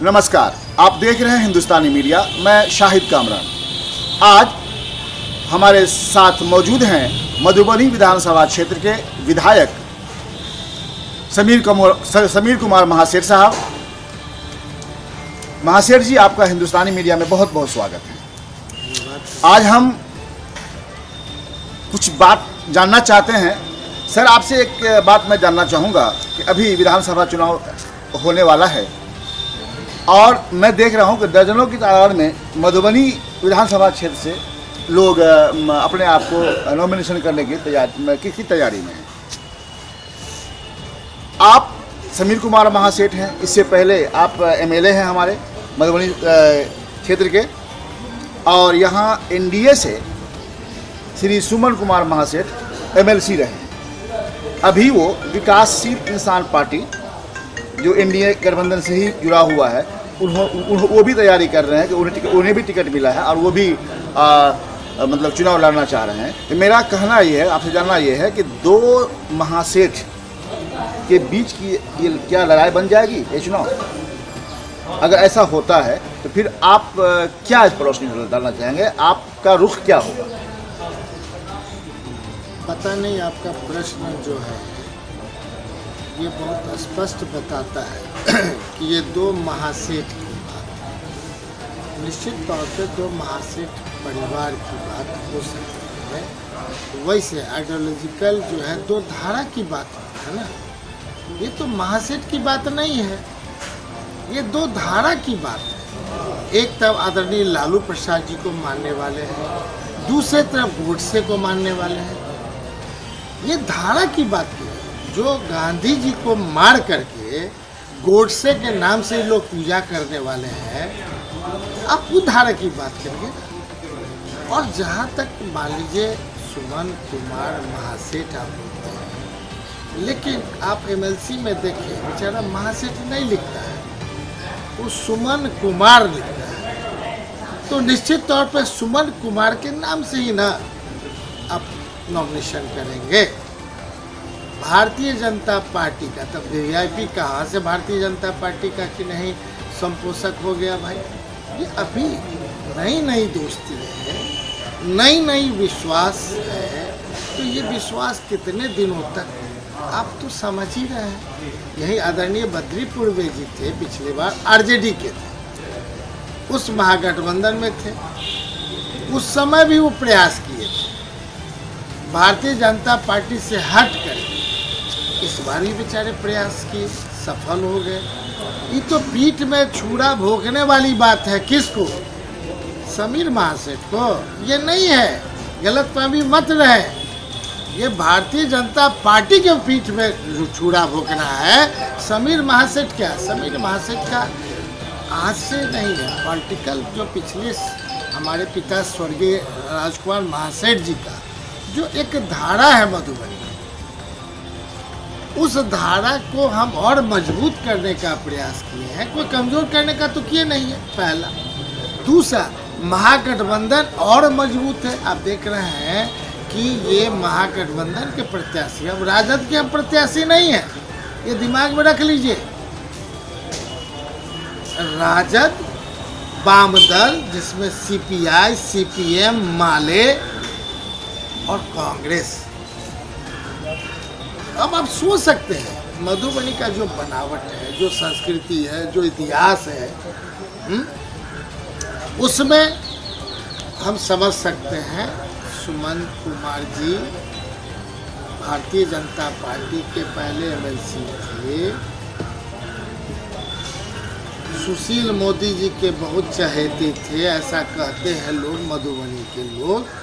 नमस्कार, आप देख रहे हैं हिंदुस्तानी मीडिया। मैं शाहिद कामरान। आज हमारे साथ मौजूद हैं मधुबनी विधानसभा क्षेत्र के विधायक समीर कुमार महासेठ साहब। महासेठ जी, आपका हिंदुस्तानी मीडिया में बहुत बहुत स्वागत है। आज हम कुछ बात जानना चाहते हैं। सर, आपसे एक बात मैं जानना चाहूँगा कि अभी विधानसभा चुनाव होने वाला है और मैं देख रहा हूँ कि दर्जनों की तादाद में मधुबनी विधानसभा क्षेत्र से लोग अपने आप को नॉमिनेशन करने की तैयारी में हैं। आप समीर कुमार महासेठ हैं, इससे पहले आप एमएलए हैं हमारे मधुबनी क्षेत्र के, और यहाँ एनडीए से श्री सुमन कुमार महासेठ एमएलसी रहे। अभी वो विकासशील इंसान पार्टी जो एनडीए गठबंधन से ही जुड़ा हुआ है, वो भी तैयारी कर रहे हैं कि उन्हें भी टिकट मिला है और वो भी मतलब चुनाव लड़ना चाह रहे हैं। तो मेरा कहना ये है, आपसे जानना ये है कि दो महासेठ के बीच की ये क्या लड़ाई बन जाएगी ये चुनाव? अगर ऐसा होता है तो फिर आप क्या इस पर रोशनी डालना चाहेंगे? आपका रुख क्या होगा? पता नहीं, आपका प्रश्न जो है ये बहुत स्पष्ट बताता है कि ये दो महासेठ की बात, निश्चित तौर पे दो महासेठ परिवार की बात हो सकती है। वैसे आइडियोलॉजिकल जो है दो धारा की बात है ना, ये तो महासेठ की बात नहीं है, ये दो धारा की बात है। एक तरफ आदरणीय लालू प्रसाद जी को मानने वाले हैं, दूसरे तरफ गोडसे को मानने वाले हैं। ये धारा की बात है। जो गांधी जी को मार करके गोडसे के नाम से लोग पूजा करने वाले हैं, आप वो धारा की बात करेंगे। और जहाँ तक मान लीजिए सुमन कुमार महासेठ आप बोलते हैं, लेकिन आप एमएलसी में देखिए बेचारा महासेठ नहीं लिखता है, वो सुमन कुमार लिखता है। तो निश्चित तौर पर सुमन कुमार के नाम से ही ना आप नॉमिनेशन करेंगे। भारतीय जनता पार्टी का तब वीआईपी कहाँ से भारतीय जनता पार्टी का कि नहीं संपोषक हो गया भाई? ये अभी नई नई दोस्ती है, नई नई विश्वास है। तो ये विश्वास कितने दिनों तक, आप तो समझ ही रहे हैं। यही आदरणीय बद्री पूर्वे जी थे, पिछली बार आरजेडी के थे, उस महागठबंधन में थे, उस समय भी वो प्रयास किए थे भारतीय जनता पार्टी से हट कर। इस बार भी बेचारे प्रयास किए, सफल हो गए। ये तो पीठ में छुरा भोंकने वाली बात है। किसको? समीर महासेठ को। ये नहीं है, गलतफहमी मत रहे, ये भारतीय जनता पार्टी के पीठ में छुरा भोंकना है। समीर महासेठ क्या? समीर महासेठ का आज से नहीं है, पॉलिटिकल जो पिछले हमारे पिता स्वर्गीय राजकुमार महासेठ जी का जो एक धारा है मधुबनी, उस धारा को हम और मजबूत करने का प्रयास किए हैं, कोई कमजोर करने का तो किए नहीं है। पहला। दूसरा, महागठबंधन और मजबूत है। आप देख रहे हैं कि ये महागठबंधन के प्रत्याशी, अब राजद के हम प्रत्याशी नहीं है, ये दिमाग में रख लीजिए। राजद वाम दल, जिसमें सीपीआई, सीपीएम, माले और कांग्रेस। अब आप सोच सकते हैं मधुबनी का जो बनावट है, जो संस्कृति है, जो इतिहास है, उसमें हम समझ सकते हैं सुमन कुमार जी भारतीय जनता पार्टी के पहले एमएलसी थे, सुशील मोदी जी के बहुत चहेते थे, ऐसा कहते हैं लोग, मधुबनी के लोग।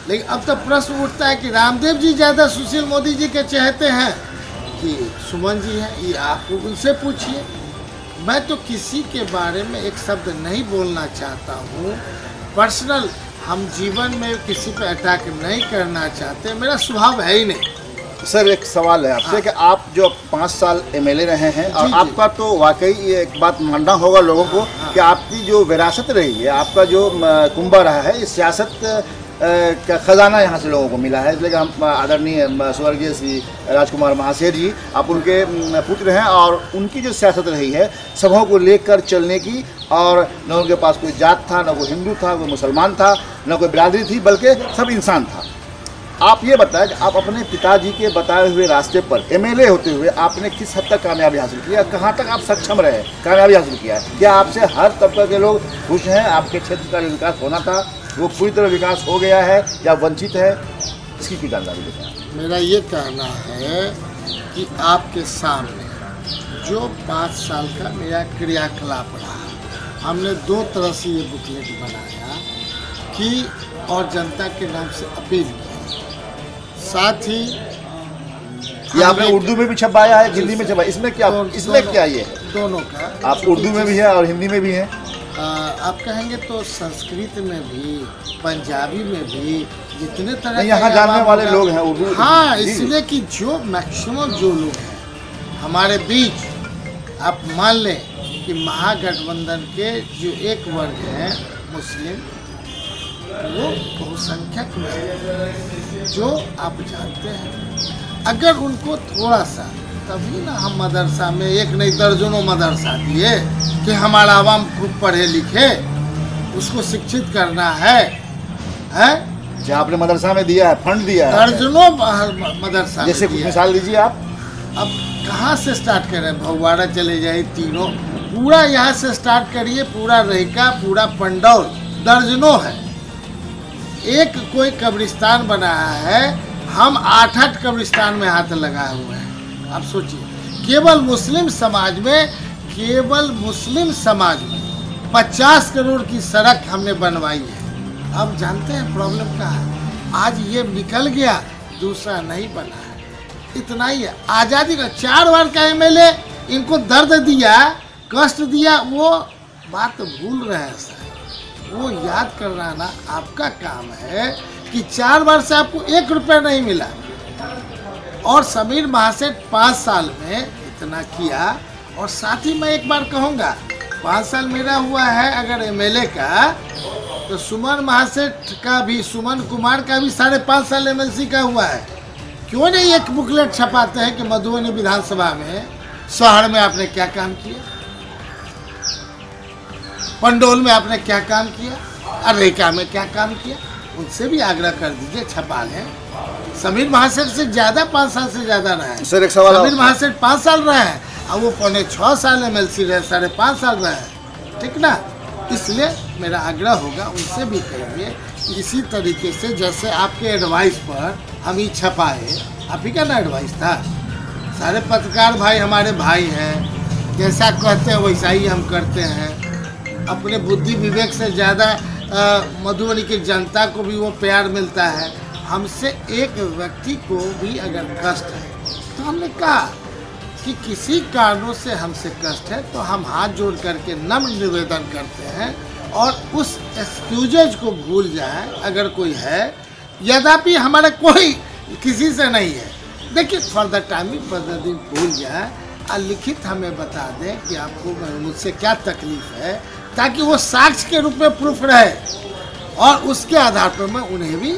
लेकिन अब तो प्रश्न उठता है कि रामदेव जी ज़्यादा सुशील मोदी जी के चाहते हैं कि सुमन जी हैं? ये आप उनसे पूछिए। मैं तो किसी के बारे में एक शब्द नहीं बोलना चाहता हूँ। पर्सनल, हम जीवन में किसी पे अटैक नहीं करना चाहते, मेरा स्वभाव है ही नहीं। सर, एक सवाल है आपसे कि आप जो 5 साल एमएलए रहे हैं और आपका तो वाकई ये एक बात मानना होगा लोगों को कि आपकी जो विरासत रही है, आपका जो कुंभा रहा है, इस सियासत का खजाना यहाँ से लोगों को मिला है। इसलिए हम आदरणीय स्वर्गीय श्री राजकुमार महासेठ जी, आप उनके पुत्र हैं और उनकी जो सियासत रही है सबों को लेकर चलने की, और न उनके पास कोई जात था, न कोई हिंदू था, कोई मुसलमान था, न कोई बिरादरी थी, बल्कि सब इंसान था। आप ये बताएं कि आप अपने पिताजी के बताए हुए रास्ते पर एमएलए होते हुए आपने किस हद तक कामयाबी हासिल किया, कहाँ तक आप सक्षम रहे, कामयाबी हासिल किया है? क्या आपसे हर तबके के लोग खुश हैं? आपके क्षेत्र का जो विकास होना था वो पूरी तरह विकास हो गया है या वंचित है? इसकी कुछ जानकारी दें। मेरा ये कहना है कि आपके सामने जो 5 साल का मेरा क्रियाकलाप रहा, हमने 2 तरह से ये बुकलेट बनाया कि और जनता के नाम से अपील की, साथ ही ये आपने उर्दू में भी छपाया है, हिंदी में छपाया, इसमें क्या ये है? दोनों का। आप उर्दू में भी है और हिंदी में भी है? आप कहेंगे तो संस्कृत में भी, पंजाबी में भी, जितने तरह यहाँ जानने वाले लोग हैं उर्दू। हाँ, इसलिए कि जो मैक्सिमम जो लोग हैं हमारे बीच, आप मान लें कि महागठबंधन के जो एक वर्ग है मुस्लिम, वो बहुसंख्यक में है, जो आप जानते हैं। अगर उनको थोड़ा सा, तभी ना हम मदरसा में एक नहीं दर्जनों मदरसा दिए कि हमारा आवाम खूब पढ़े लिखे, उसको शिक्षित करना है। जो आपने मदरसा में दिया है, फंड दिया है, दर्जनों मदरसा जैसे कुछ मिसाल दीजिए आप। अब कहाँ से स्टार्ट करें? भगवाड़ा चले जाए, तीनों पूरा यहाँ से स्टार्ट करिए, पूरा रहिका, पूरा पंडौल, दर्जनों है। एक कोई कब्रिस्तान बनाया है, हम 8 कब्रिस्तान में हाथ लगाए हुए हैं। आप सोचिए, केवल मुस्लिम समाज में 50 करोड़ की सड़क हमने बनवाई है। अब जानते हैं प्रॉब्लम क्या है? आज ये निकल गया, दूसरा नहीं बना है, इतना ही है। आज़ादी का 4 बार का एमएलए, इनको दर्द दिया, कष्ट दिया, वो बात भूल रहे हैं सर। वो याद करना ना आपका काम है कि 4 बार से आपको 1 रुपया नहीं मिला, और समीर महासेठ 5 साल में इतना किया। और साथ ही मैं एक बार कहूँगा, 5 साल मेरा हुआ है अगर एमएलए का, तो सुमन महासेठ का भी, सुमन कुमार का भी 5.5 साल एमएलसी का हुआ है। क्यों नहीं एक बुकलेट छपाते हैं कि मधुबनी विधानसभा में, शहर में आपने क्या काम किया, पंडोल में आपने क्या काम किया, अरेका में क्या काम किया? उनसे भी आग्रह कर दीजिए, छपा लें। समीर महासेठ से ज़्यादा 5 साल से ज़्यादा रहे हैं सर। एक सवाल, समीर महासेठ 5 साल रहे हैं और वो 6.25 साल एमएलसी रहे, 5.5 साल रहे हैं, ठीक ना? इसलिए मेरा आग्रह होगा, उनसे भी कहिए इसी तरीके से, जैसे आपके एडवाइस पर हम ही छपाए, आप ही का ना एडवाइस था। सारे पत्रकार भाई हमारे भाई हैं, जैसा कहते हैं वैसा ही हम करते हैं। अपने बुद्धि विवेक से ज़्यादा मधुबनी की जनता को भी वो प्यार मिलता है। हमसे एक व्यक्ति को भी अगर कष्ट है, तो हमने कहा कि किसी कारणों से हमसे कष्ट है, तो हम हाथ जोड़ करके नम्र निवेदन करते हैं और उस एक्सक्यूजेज को भूल जाए अगर कोई है। यद्यपि हमारा कोई किसी से नहीं है, देखिए फॉर द टाइमिंग भूल जाए और लिखित हमें बता दें कि आपको मुझसे क्या तकलीफ है, ताकि वो साक्ष्य के रूप में प्रूफ रहे, और उसके आधार पर मैं उन्हें भी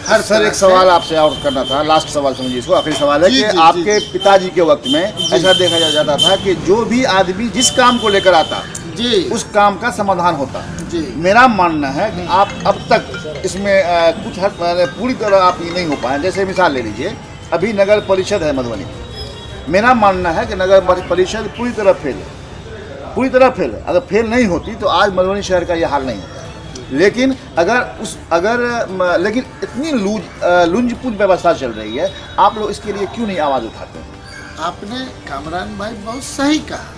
हर सर एक सवाल आपसे और करना था, लास्ट सवाल समझिए इसको, आखिरी सवाल है कि आपके पिताजी के वक्त में ऐसा देखा जाता था कि जो भी आदमी जिस काम को लेकर आता जी, उस काम का समाधान होता जी। मेरा मानना है कि आप अब तक इसमें कुछ पूरी तरह आप ये नहीं हो पाए। जैसे मिसाल ले लीजिए, अभी नगर परिषद है मधुबनी, मेरा मानना है कि नगर परिषद पूरी तरह फेल है, पूरी तरह फेल है। अगर फेल नहीं होती तो आज मधुबनी शहर का ये हाल नहीं होता। लेकिन लेकिन इतनी लुंज पुंज व्यवस्था चल रही है, आप लोग इसके लिए क्यों नहीं आवाज़ उठाते हैं? आपने कामरान भाई बहुत सही कहा,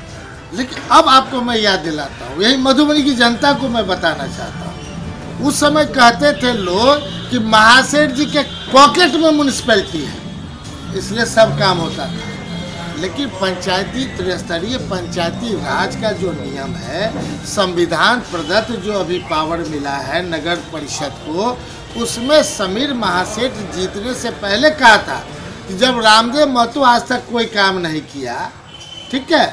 लेकिन अब आपको मैं याद दिलाता हूँ, यही मधुबनी की जनता को मैं बताना चाहता हूँ। उस समय कहते थे लोग कि महासेठ जी के पॉकेट में म्यूनिसिपैलिटी है, इसलिए सब काम होता था। लेकिन पंचायती त्रिस्तरीय पंचायती राज का जो नियम है, संविधान प्रदत्त जो अभी पावर मिला है नगर परिषद को, उसमें समीर महासेठ जीतने से पहले कहा था कि जब रामदेव महतो आज तक कोई काम नहीं किया, ठीक है,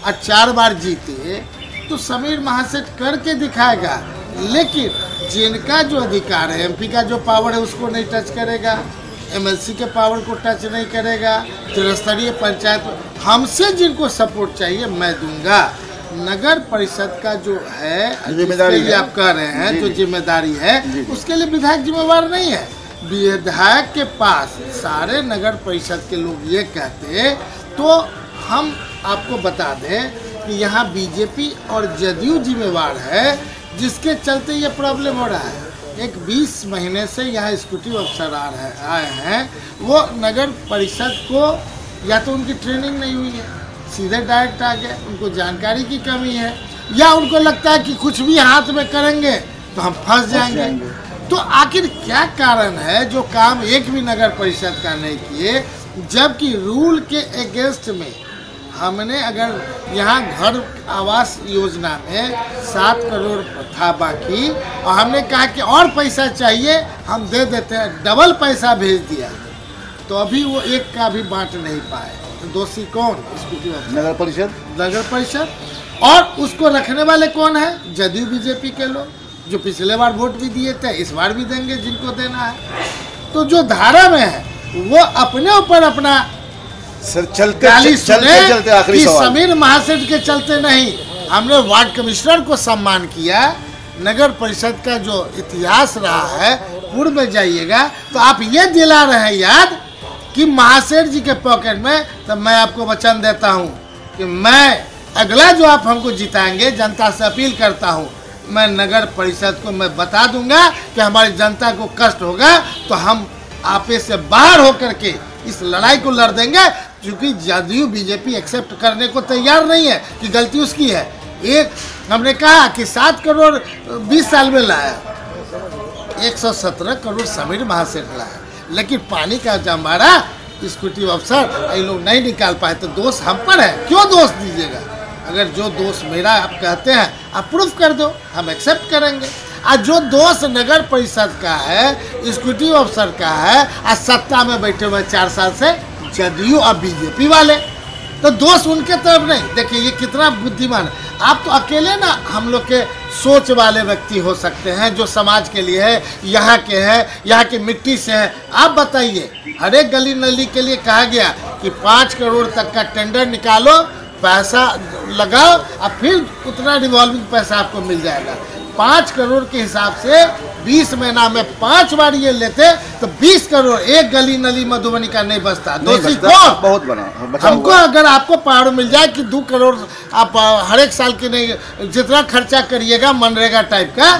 और 4 बार जीते, तो समीर महासेठ करके दिखाएगा। लेकिन जिनका जो अधिकार है, एमपी का जो पावर है उसको नहीं टच करेगा, एमएलसी के पावर को टच नहीं करेगा, त्रिस्तरीय पंचायत हमसे जिनको सपोर्ट चाहिए मैं दूंगा। नगर परिषद का जो है जिम्मेदारी आप कह रहे हैं, जो जिम्मेदारी है उसके लिए विधायक जिम्मेवार नहीं है। विधायक के पास सारे नगर परिषद के लोग ये कहते तो हम आपको बता दें कि यहाँ बीजेपी और जदयू जिम्मेवार है, जिसके चलते ये प्रॉब्लम हो रहा है। एक 20 महीने से यहाँ एग्जीक्यूटिव अफसर आए हैं, वो नगर परिषद को या तो उनकी ट्रेनिंग नहीं हुई है, सीधे डायरेक्ट आ गए, उनको जानकारी की कमी है, या उनको लगता है कि कुछ भी हाथ में करेंगे तो हम फंस जाएंगे। तो आखिर क्या कारण है जो काम एक भी नगर परिषद का नहीं किए, जबकि रूल के अगेंस्ट में हमने अगर यहाँ घर आवास योजना में 7 करोड़ था बाकी और हमने कहा कि और पैसा चाहिए हम दे देते हैं, डबल पैसा भेज दिया, तो अभी वो एक का भी बांट नहीं पाए। तो दोषी कौन? नगर परिषद। नगर परिषद। और उसको रखने वाले कौन है? जदयू बीजेपी के लोग, जो पिछले बार वोट भी दिए थे, इस बार भी देंगे जिनको देना है। तो जो धारा में है वो अपने ऊपर अपना चलते आखिरी सवाल। समीर महासेठ के चलते नहीं, हमने वार्ड कमिश्नर को सम्मान किया। नगर परिषद का जो इतिहास रहा है, पूर्व में जाइएगा तो आप ये दिला रहे हैं याद कि महासेठ जी के पॉकेट में, तब मैं आपको वचन देता हूँ कि मैं अगला जो आप हमको जिताएंगे, जनता से अपील करता हूँ, मैं नगर परिषद को मैं बता दूंगा कि हमारी जनता को कष्ट होगा तो हम आपे से बाहर होकर के इस लड़ाई को लड़ देंगे, क्योंकि जदयू बीजेपी एक्सेप्ट करने को तैयार नहीं है कि गलती उसकी है। एक हमने कहा कि 7 करोड़ 20 साल में लाया, 117 करोड़ समीर महासेठ लाया, लेकिन पानी का जमारा एग्जीक्यूटिव अफसर ये लोग नहीं निकाल पाए, तो दोष हम पर है। क्यों दोष दीजिएगा? अगर जो दोष मेरा आप कहते हैं आप प्रूफ कर दो, हम एक्सेप्ट करेंगे। आज जो दोष नगर परिषद का है, एग्जीक्यूटिव अफसर का है, आज सत्ता में बैठे हुए 4 साल से जदयू और बीजेपी वाले, तो दोष उनके तरफ नहीं। देखिए ये कितना बुद्धिमान है। आप तो अकेले ना हम लोग के सोच वाले व्यक्ति हो सकते हैं, जो समाज के लिए है, यहाँ के हैं, यहाँ की मिट्टी से है। आप बताइए, हर एक गली नली के लिए कहा गया कि 5 करोड़ तक का टेंडर निकालो, पैसा लगाओ और फिर उतना रिवॉल्विंग पैसा आपको मिल जाएगा। 5 करोड़ के हिसाब से 20 महीना में 5 बार ये लेते तो 20 करोड़ एक गली नली मधुबनी का नहीं बचता। दोषी कौन? बहुत बना हमको अगर आपको पावर मिल जाए कि 2 करोड़ आप हर एक साल की नहीं, जितना खर्चा करिएगा मनरेगा टाइप का,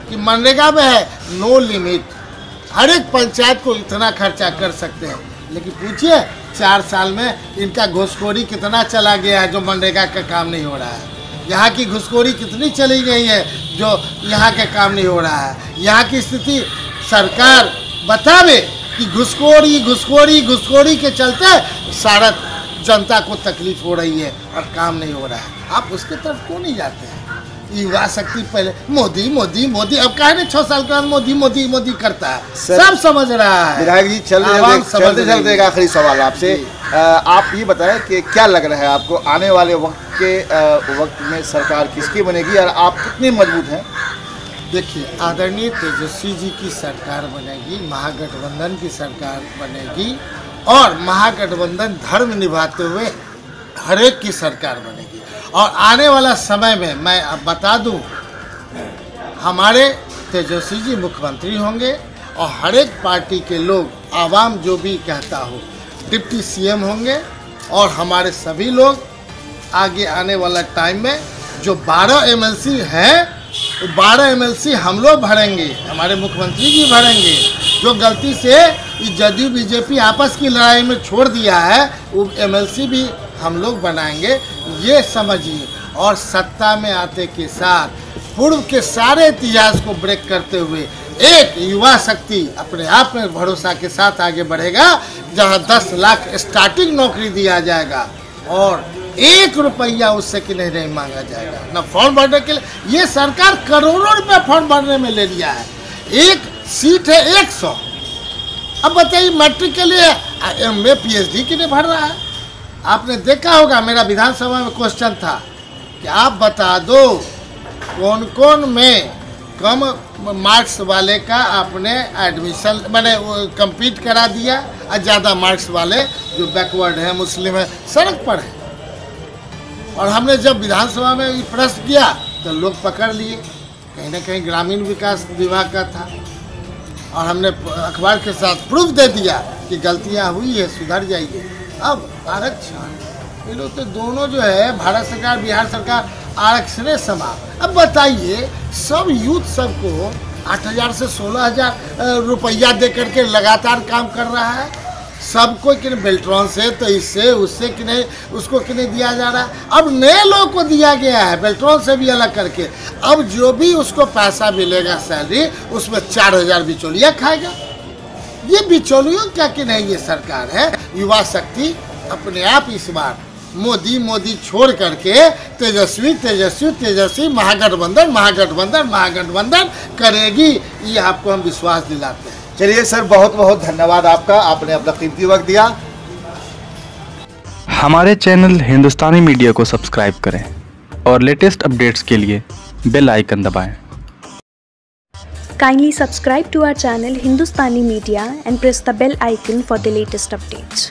कि मनरेगा में है नो लिमिट, हर एक पंचायत को इतना खर्चा कर सकते हैं, लेकिन पूछिए 4 साल में इनका घुसखोरी कितना चला गया है जो मनरेगा का काम नहीं हो रहा है। यहाँ की घुसखोरी कितनी चली गई है जो यहाँ के काम नहीं हो रहा है। यहाँ की स्थिति सरकार बतावे कि घुसखोरी घुसखोरी घुसखोरी के चलते सारा जनता को तकलीफ हो रही है और काम नहीं हो रहा है। आप उसके तरफ क्यों नहीं जाते हैं? युवा शक्ति पहले मोदी मोदी मोदी, अब कहा नहीं 6 साल के बाद मोदी मोदी मोदी करता है, सब समझ रहा है। विधायक जी चलते एक आखिरी सवाल आपसे, आप ये बताएं कि क्या लग रहा है आपको आने वाले वक्त में सरकार किसकी बनेगी और आप कितने मजबूत हैं? देखिए, आदरणीय तेजस्वी जी की सरकार बनेगी, महागठबंधन की सरकार बनेगी और महागठबंधन धर्म निभाते हुए हर एक की सरकार बनेगी। और आने वाला समय में मैं अब बता दूं, हमारे तेजस्वी जी मुख्यमंत्री होंगे और हर एक पार्टी के लोग, आवाम जो भी कहता हो, डिप्टी सीएम होंगे। और हमारे सभी लोग आगे आने वाला टाइम में जो 12 एमएलसी हैं, 12 एमएलसी हम लोग भरेंगे, हमारे मुख्यमंत्री जी भरेंगे। जो गलती से जदयू बीजेपी आपस की लड़ाई में छोड़ दिया है, वो एमएलसी भी हम लोग बनाएंगे, ये समझिए। और सत्ता में आते के साथ पूर्व के सारे इतिहास को ब्रेक करते हुए एक युवा शक्ति अपने आप में भरोसा के साथ आगे बढ़ेगा, जहां 10 लाख स्टार्टिंग नौकरी दिया जाएगा और 1 रुपया उससे कि नहीं मांगा जाएगा, न फॉर्म भरने के लिए। ये सरकार करोड़ों रुपए फॉर्म भरने में ले लिया है, एक सीट है 100। अब बताइए मैट्रिक के लिए MA PhD के लिए भर रहा है। आपने देखा होगा, मेरा विधानसभा में क्वेश्चन था कि आप बता दो कौन कौन में कम मार्क्स वाले का आपने एडमिशन मैंने कंप्लीट करा दिया, और ज़्यादा मार्क्स वाले जो बैकवर्ड है, मुस्लिम है, सड़क पर है। और हमने जब विधानसभा में ये प्रश्न किया तो लोग पकड़ लिए, कहीं ना कहीं ग्रामीण विकास विभाग का था, और हमने अखबार के साथ प्रूफ दे दिया कि गलतियां हुई है, सुधर जाइए। अब आरक्षण ये लोग तो दोनों जो है, भारत सरकार बिहार सरकार आरक्षण समाप्त। अब बताइए, सब यूथ सबको 8,000 से 16,000 रुपया दे करके लगातार काम कर रहा है। सबको कि बेल्ट्रॉन से, तो इससे उससे कि नहीं, उसको कि नहीं दिया जा रहा है। अब नए लोग को दिया गया है बेल्ट्रॉन से भी अलग करके। अब जो भी उसको पैसा मिलेगा सैलरी, उसमें 4,000 बिचौलिया खाएगा। ये बिचौलियों क्या कि नहीं, ये सरकार है। युवा शक्ति अपने आप इस बार मोदी छोड़ करके तेजस्वी तेजस्वी तेजस्वी महागठबंधन महागठबंधन महागठबंधन करेगी, ये आपको हम विश्वास दिलाते हैं। चलिए सर, बहुत बहुत धन्यवाद आपका, आपने अपना कीमती वक्त दिया। हमारे चैनल हिंदुस्तानी मीडिया को सब्सक्राइब करें और लेटेस्ट अपडेट्स के लिए बेल आइकन दबाएं। Kindly subscribe to our channel Hindustani Media and press the bell icon for the latest updates.